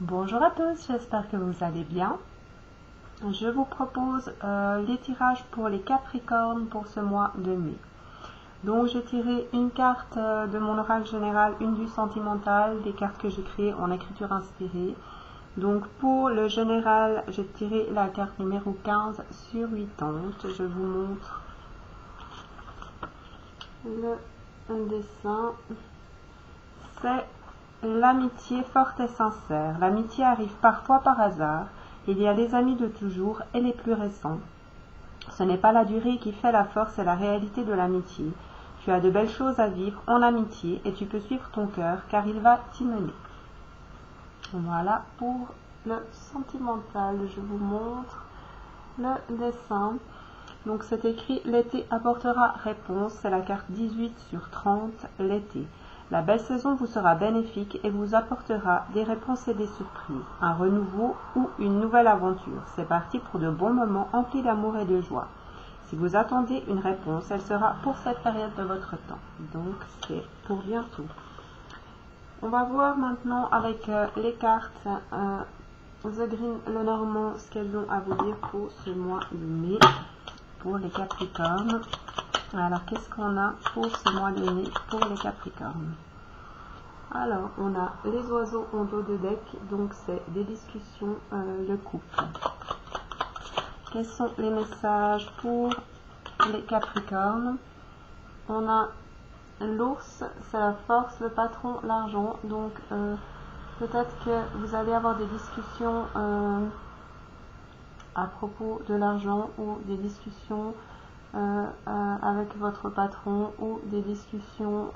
Bonjour à tous, j'espère que vous allez bien. Je vous propose les tirages pour les Capricornes pour ce mois de mai. Donc j'ai tiré une carte de mon oracle général, une du sentimental, des cartes que j'ai créées en écriture inspirée. Donc pour le général, j'ai tiré la carte numéro 15 sur 80. Je vous montre le dessin. C'est l'amitié forte et sincère. L'amitié arrive parfois par hasard. Il y a les amis de toujours et les plus récents. Ce n'est pas la durée qui fait la force et la réalité de l'amitié. Tu as de belles choses à vivre en amitié et tu peux suivre ton cœur car il va t'y mener. Voilà pour le sentimental. Je vous montre le dessin. Donc c'est écrit « L'été apportera réponse ». C'est la carte 18 sur 30, l'été. La belle saison vous sera bénéfique et vous apportera des réponses et des surprises, un renouveau ou une nouvelle aventure. C'est parti pour de bons moments emplis d'amour et de joie. Si vous attendez une réponse, elle sera pour cette période de votre temps. Donc c'est pour bientôt. On va voir maintenant avec les cartes The Green, le Normand, ce qu'elles ont à vous dire pour ce mois de mai, pour les Capricornes. Alors, qu'est-ce qu'on a pour ce mois de mai pour les Capricornes? Alors, on a les oiseaux en dos de deck, donc c'est des discussions, le couple. Quels sont les messages pour les Capricornes? On a l'ours, c'est la force, le patron, l'argent. Donc, peut-être que vous allez avoir des discussions à propos de l'argent ou des discussions avec votre patron ou des discussions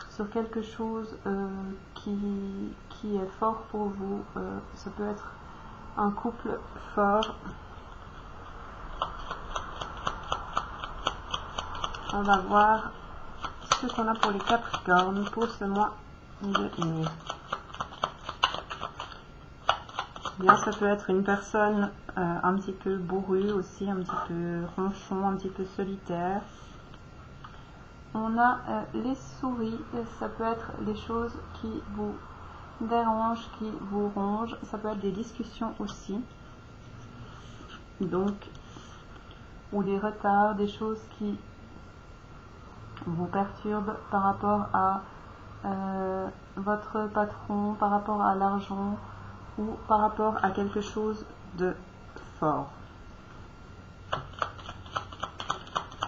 sur quelque chose qui est fort pour vous. Ça peut être un couple fort. On va voir ce qu'on a pour les Capricornes pour ce mois de mai. Bien, ça peut être une personne un petit peu bourrue aussi, un petit peu ronchon, un petit peu solitaire. On a les souris, ça peut être les choses qui vous dérangent, qui vous rongent. Ça peut être des discussions aussi. Donc, ou des retards, des choses qui vous perturbent par rapport à votre patron, par rapport à l'argent, ou par rapport à quelque chose de fort,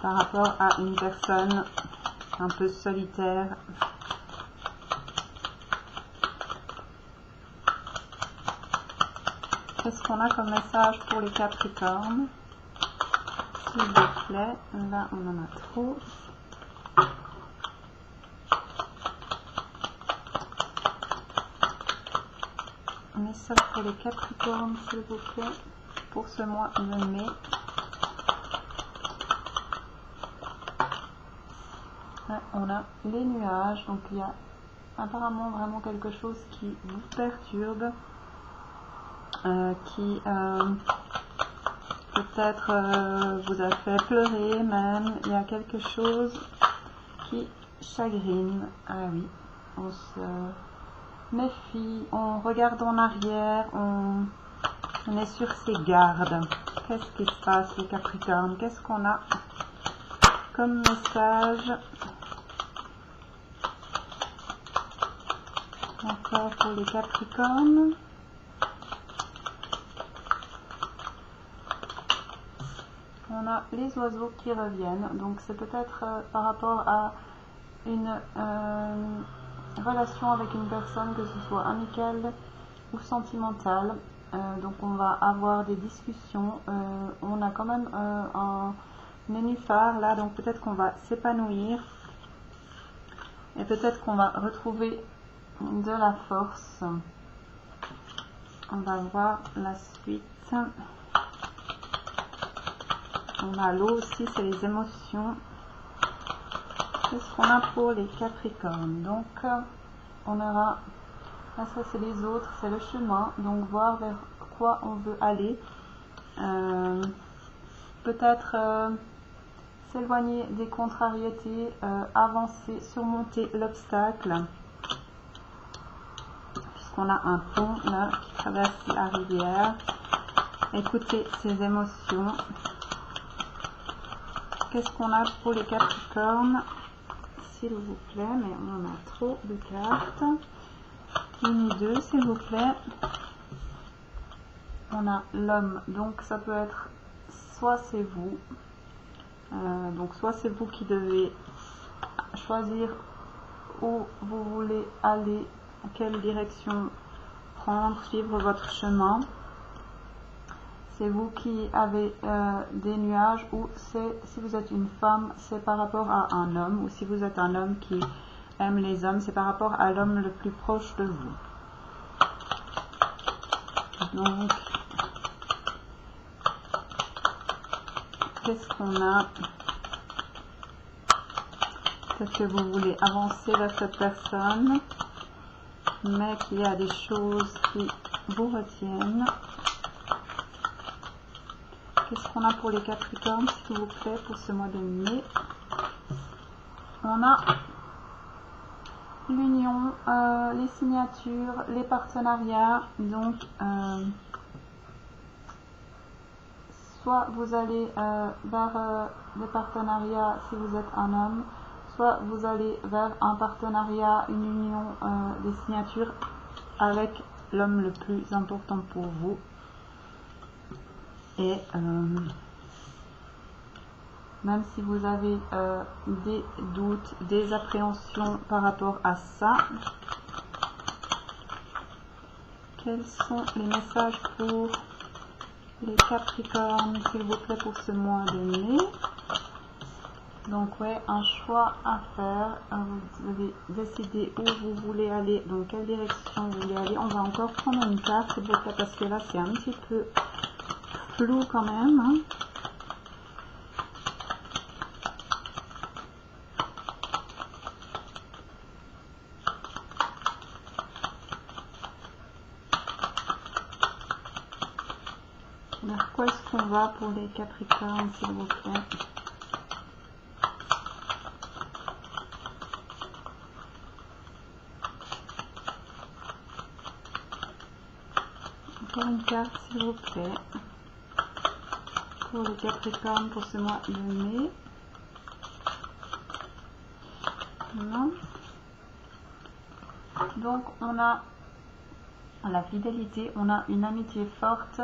par rapport à une personne un peu solitaire. Qu'est-ce qu'on a comme message pour les Capricornes, s'il vous plaît? Là on en a trop. Message pour les Capricornes, s'il vous plaît, pour ce mois de mai. On a les nuages, donc il y a apparemment vraiment quelque chose qui vous perturbe, qui peut-être vous a fait pleurer même. Il y a quelque chose qui chagrine. Ah oui, on se méfie, on regarde en arrière, on est sur ses gardes. Qu'est-ce qui se passe les Capricornes? Qu'est-ce qu'on a comme message encore pour les Capricornes? On a les oiseaux qui reviennent, donc c'est peut-être par rapport à une relation avec une personne, que ce soit amicale ou sentimentale. Donc on va avoir des discussions. On a quand même un nénuphar là, donc peut-être qu'on va s'épanouir et peut-être qu'on va retrouver de la force. On va voir la suite. On a l'eau aussi, c'est les émotions. Qu'est-ce qu'on a pour les Capricornes? Donc on aura, là ça c'est les autres, c'est le chemin, donc voir vers quoi on veut aller. Peut-être s'éloigner des contrariétés, avancer, surmonter l'obstacle, qu'on a un pont là qui traverse la rivière. Écoutez ces émotions. Qu'est-ce qu'on a pour les Capricornes, s'il vous plaît? Mais on a trop de cartes. Une et deux, s'il vous plaît. On a l'homme, donc ça peut être soit c'est vous, donc soit c'est vous qui devez choisir où vous voulez aller, quelle direction prendre, suivre votre chemin. C'est vous qui avez des nuages, ou c'est, si vous êtes une femme, c'est par rapport à un homme, ou si vous êtes un homme qui aime les hommes, c'est par rapport à l'homme le plus proche de vous. Donc, qu'est-ce qu'on a? Peut-être que vous voulez avancer vers cette personne, mais qu'il y a des choses qui vous retiennent. Qu'est-ce qu'on a pour les Capricornes, s'il vous plaît, pour ce mois de mai? On a l'union, les signatures, les partenariats. Donc, soit vous allez vers des partenariats si vous êtes un homme, soit vous allez vers un partenariat, une union, des signatures avec l'homme le plus important pour vous. Et même si vous avez des doutes, des appréhensions par rapport à ça, quels sont les messages pour les Capricornes, s'il vous plaît, pour ce mois de mai? Donc ouais, un choix à faire. Vous devez décider où vous voulez aller, dans quelle direction vous voulez aller. On va encore prendre une carte, s'il vous plaît, parce que là c'est un petit peu flou quand même, hein. Vers quoi est-ce qu'on va pour les Capricornes, s'il vous plaît? Encore une carte, s'il vous plaît, pour les Capricornes pour ce mois de mai. Non. Donc on a la fidélité, on a une amitié forte,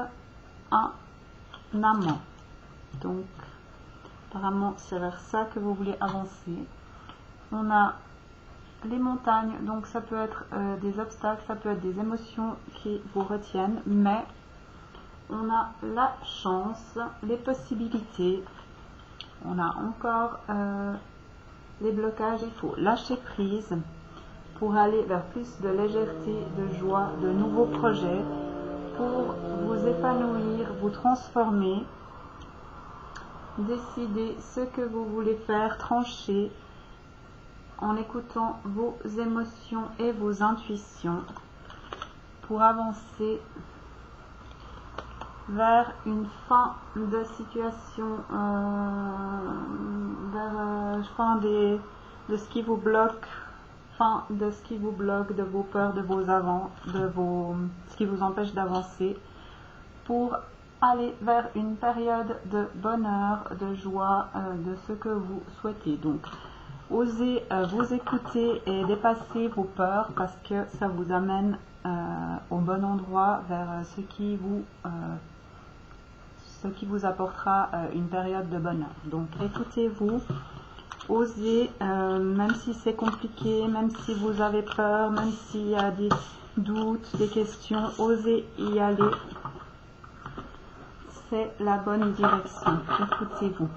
un amant. Donc apparemment c'est vers ça que vous voulez avancer. On a les montagnes, donc ça peut être des obstacles, ça peut être des émotions qui vous retiennent, mais on a la chance, les possibilités, on a encore les blocages. Il faut lâcher prise pour aller vers plus de légèreté, de joie, de nouveaux projets, pour vous épanouir, vous transformer, décider ce que vous voulez faire, trancher en écoutant vos émotions et vos intuitions pour avancer vers une fin de situation, vers fin de ce qui vous bloque, fin de ce qui vous bloque, de vos peurs, de vos ce qui vous empêche d'avancer, pour aller vers une période de bonheur, de joie, de ce que vous souhaitez. Donc, osez vous écouter et dépasser vos peurs, parce que ça vous amène au bon endroit, vers ce qui vous apportera une période de bonheur. Donc écoutez-vous, osez, même si c'est compliqué, même si vous avez peur, même s'il y a des doutes, des questions, osez y aller. C'est la bonne direction. Écoutez-vous.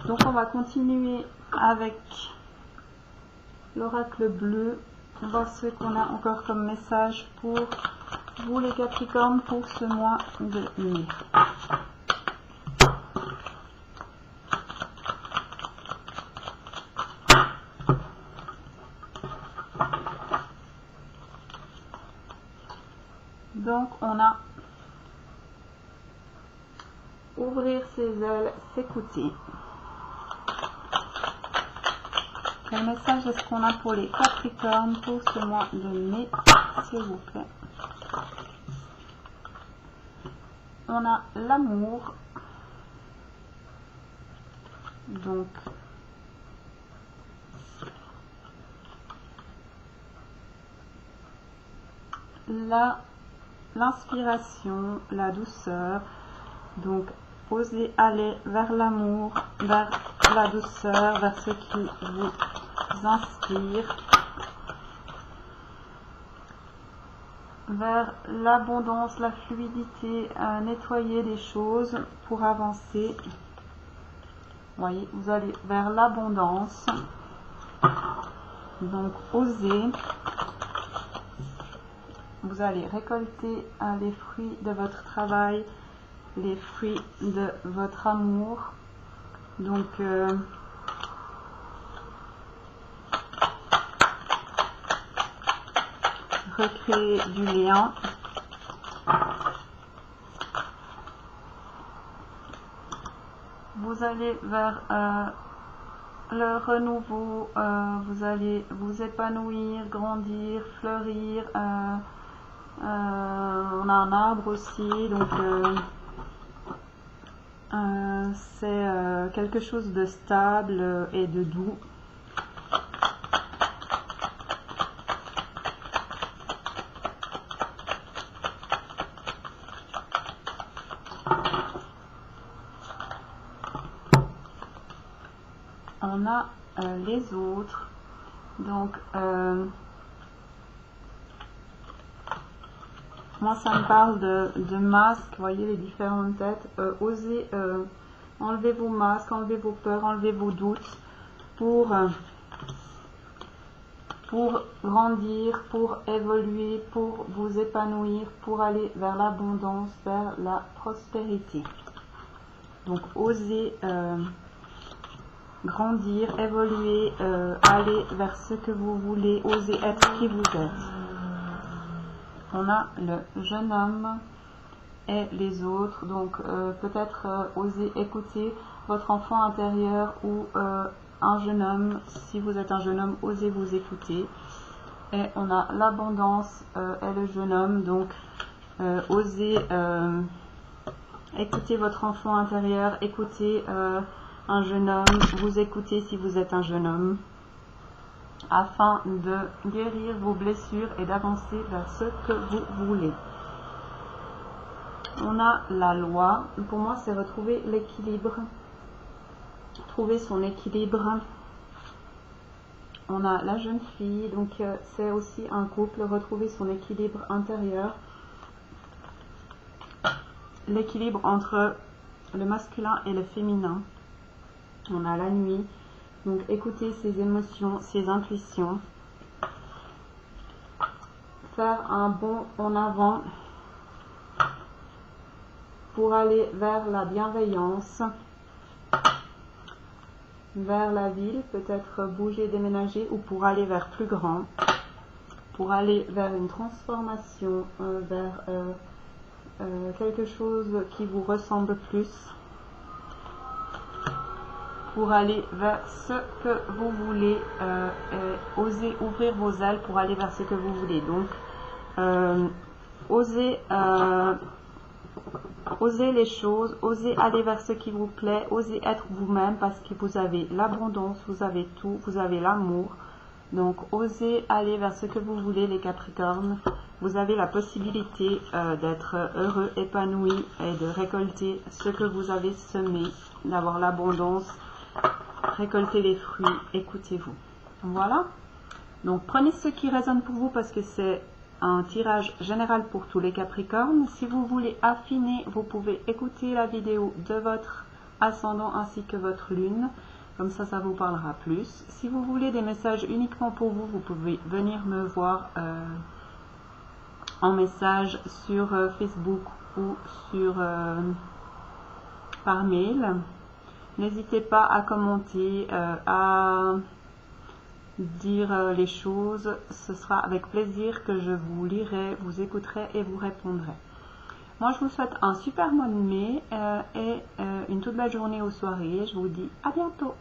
Donc on va continuer avec l'oracle bleu. On va voir ce qu'on a encore comme message pour vous les Capricornes pour ce mois de mai. Donc on a ouvrir ses ailes, s'écouter. Quel message est-ce qu'on a pour les Capricornes pour ce mois de mai, s'il vous plaît? On a l'amour. Donc, l'inspiration, la douceur. Donc, osez aller vers l'amour, vers la douceur, vers ce qui vous inspire, vers l'abondance, la fluidité, nettoyer les choses pour avancer. Vous voyez, vous allez vers l'abondance. Donc, osez. Vous allez récolter les fruits de votre travail, les fruits de votre amour. Donc, recréer du lien. Vous allez vers le renouveau, vous allez vous épanouir, grandir, fleurir. On a un arbre aussi, donc c'est quelque chose de stable et de doux. On a les autres, donc moi ça me parle de masques, vous voyez les différentes têtes. Osez enlever vos masques, enlever vos peurs, enlever vos doutes pour grandir, pour évoluer, pour vous épanouir, pour aller vers l'abondance, vers la prospérité. Donc osez grandir, évoluer, aller vers ce que vous voulez, oser être qui vous êtes. On a le jeune homme et les autres, donc peut-être oser écouter votre enfant intérieur ou un jeune homme. Si vous êtes un jeune homme, osez vous écouter. Et on a l'abondance et le jeune homme, donc osez écouter votre enfant intérieur, écoutez un jeune homme, vous écoutez si vous êtes un jeune homme, afin de guérir vos blessures et d'avancer vers ce que vous voulez. On a la loi. Pour moi, c'est retrouver l'équilibre, trouver son équilibre. On a la jeune fille, donc c'est aussi un couple, retrouver son équilibre intérieur, l'équilibre entre le masculin et le féminin. On a la nuit, donc écouter ses émotions, ses intuitions, faire un bond en avant pour aller vers la bienveillance, vers la ville, peut-être bouger, déménager, ou pour aller vers plus grand, pour aller vers une transformation, vers quelque chose qui vous ressemble plus, pour aller vers ce que vous voulez, oser ouvrir vos ailes pour aller vers ce que vous voulez. Donc, osez les choses, osez aller vers ce qui vous plaît, osez être vous-même parce que vous avez l'abondance, vous avez tout, vous avez l'amour. Donc, osez aller vers ce que vous voulez, les Capricornes. Vous avez la possibilité d'être heureux, épanoui et de récolter ce que vous avez semé, d'avoir l'abondance, récolter les fruits, écoutez-vous. Voilà. Donc, prenez ce qui résonne pour vous parce que c'est un tirage général pour tous les Capricornes. Si vous voulez affiner, vous pouvez écouter la vidéo de votre ascendant ainsi que votre lune. Comme ça, ça vous parlera plus. Si vous voulez des messages uniquement pour vous, vous pouvez venir me voir en message sur Facebook ou par mail. N'hésitez pas à commenter, à dire les choses. Ce sera avec plaisir que je vous lirai, vous écouterai et vous répondrai. Moi, je vous souhaite un super mois de mai et une toute belle journée ou soirée. Je vous dis à bientôt.